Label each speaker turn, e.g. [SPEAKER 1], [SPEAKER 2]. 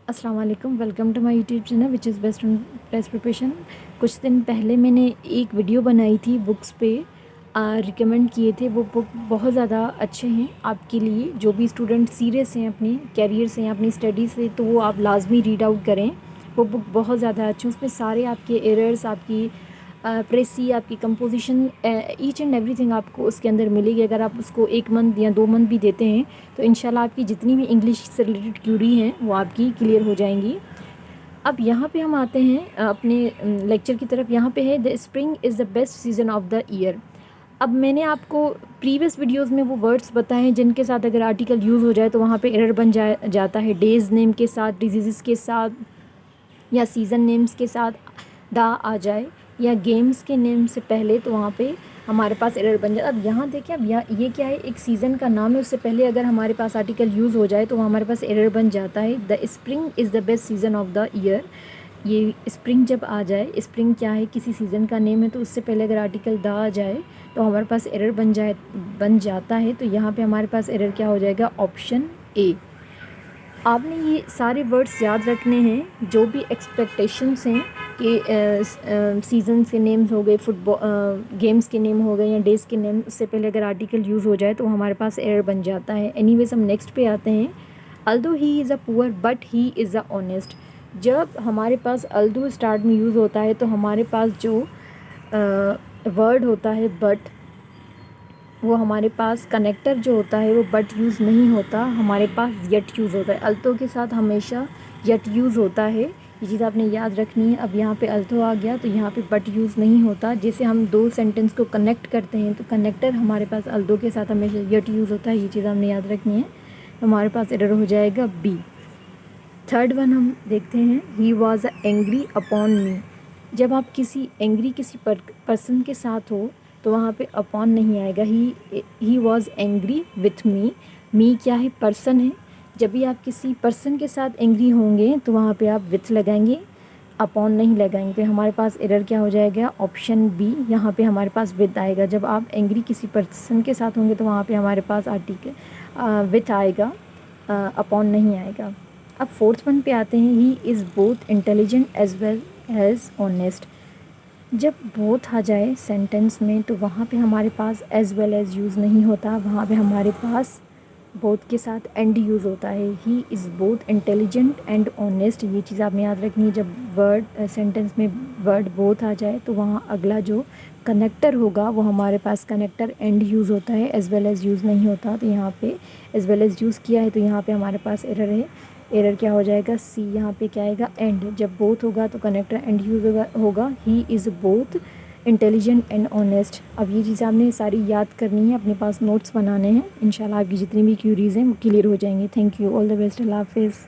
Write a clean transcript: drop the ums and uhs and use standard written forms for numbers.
[SPEAKER 1] अस्सलाम वालेकुम, welcome to my YouTube channel which is best test preparation. कुछ दिन पहले मैंने एक वीडियो बनाई थी बुक्स पे, रिकमेंड किए थे। वो बुक बहुत ज़्यादा अच्छे हैं आपके लिए, जो भी स्टूडेंट सीरियस हैं अपने कैरियर से या अपनी स्टडी से, तो वो आप लाजमी रीड आउट करें। वो बुक बहुत ज़्यादा अच्छी है, उसमें सारे आपके एरर्स, आपकी प्रेसी, आपकी कंपोजिशन, ईच एंड एवरीथिंग आपको उसके अंदर मिलेगी। अगर आप उसको 1 मंथ या 2 मंथ भी देते हैं तो इंशाल्लाह आपकी जितनी भी इंग्लिश से रिलेटेड क्यूरी हैं वो आपकी क्लियर हो जाएंगी। अब यहाँ पे हम आते हैं अपने लेक्चर की तरफ। यहाँ पे है the spring is the best season off the year. अब मैंने आपको प्रीवियस वीडियोस में वो वर्ड्स बताए हैं जिनके साथ अगर आर्टिकल यूज़ हो जाए तो वहाँ पे एरर बन जाता है। डेज़ नेम के साथ, डिजीज़ के साथ, या सीज़न नेम्स के साथ दा आ जाए, या गेम्स के नेम से पहले, तो वहाँ पे हमारे पास एरर बन जाए। अब यहाँ देखें, अब ये क्या है, एक सीज़न का नाम है, उससे पहले अगर हमारे पास आर्टिकल यूज़ हो जाए तो वहाँ हमारे पास एरर बन जाता है। The spring is the best season off the year. ये स्प्रिंग जब आ जाए, स्प्रिंग क्या है, किसी सीज़न का नेम है, तो उससे पहले अगर आर्टिकल दा आ जाए तो हमारे पास एरर बन जाता है। तो यहाँ पे हमारे पास एरर क्या हो जाएगा, ऑप्शन ए। आपने ये सारे वर्ड्स याद रखने हैं, जो भी एक्सपेक्टेशंस हैं कि सीज़न्स के नेम्स हो गए, फुटबॉल गेम्स के नेम हो गए, या डेज़ के नेम, उससे पहले अगर आर्टिकल यूज़ हो जाए तो हमारे पास एरर बन जाता है। एनीवेज हम नेक्स्ट पे आते हैं। Although he is a poor but he is a honest. जब हमारे पास अल्दो स्टार्ट में यूज़ होता है तो हमारे पास जो वर्ड होता है बट, वो हमारे पास कनेक्टर जो होता है वो बट यूज़ नहीं होता, हमारे पास यट यूज़ होता है। अल्तो के साथ हमेशा यट यूज़ होता है, ये चीज़ आपने याद रखनी है। अब यहाँ पे अल्तो आ गया तो यहाँ पे बट यूज़ नहीं होता। जैसे हम 2 सेंटेंस को कनेक्ट करते हैं तो कनेक्टर हमारे पास अल्तो के साथ हमेशा यट यूज़ होता है, ये चीज़ हमने याद रखनी है। तो हमारे पास एरर हो जाएगा बी। थर्ड वन हम देखते हैं, he was a angry upon मी। जब आप किसी पर्सन के साथ हो तो वहाँ पे अपॉन नहीं आएगा। He was angry with me. मी क्या है, पर्सन है। जब भी आप किसी पर्सन के साथ एंग्री होंगे तो वहाँ पे आप विथ लगाएंगे, अपॉन नहीं लगाएंगे। तो हमारे पास एरर क्या हो जाएगा, ऑप्शन बी। यहाँ पे हमारे पास विथ आएगा। जब आप एंग्री किसी पर्सन के साथ होंगे तो वहाँ पे हमारे पास आर्टिकल विथ आएगा, अपॉन नहीं आएगा। अब फोर्थ वन पे आते हैं, he is both intelligent as well as honest. जब बोथ आ जाए सेंटेंस में तो वहाँ पे हमारे पास एज वेल एज यूज़ नहीं होता, वहाँ पे हमारे पास बोथ के साथ एंड यूज़ होता है। ही is both intelligent and honest, ये चीज़ आपने याद रखनी है। जब वर्ड सेंटेंस में वर्ड बोथ आ जाए तो वहाँ अगला जो कनेक्टर होगा वो हमारे पास कनेक्टर एंड यूज़ होता है, एज वेल एज यूज़ नहीं होता। तो यहाँ पे एज वेल एज यूज़ किया है तो यहाँ पे हमारे पास एरर है। एरर क्या हो जाएगा, सी। यहाँ पे क्या आएगा, एंड। जब बोथ होगा तो कनेक्टर एंड यूज़ होगा। ही is both intelligent and honest. अब ये चीज़ आपने सारी याद करनी है, अपने पास नोट्स बनाने हैं। इंशाल्लाह आपकी जितनी भी क्यूरीज़ हैं वो क्लियर हो जाएंगी। Thank you, all the best, अल्लाह हाफिज़।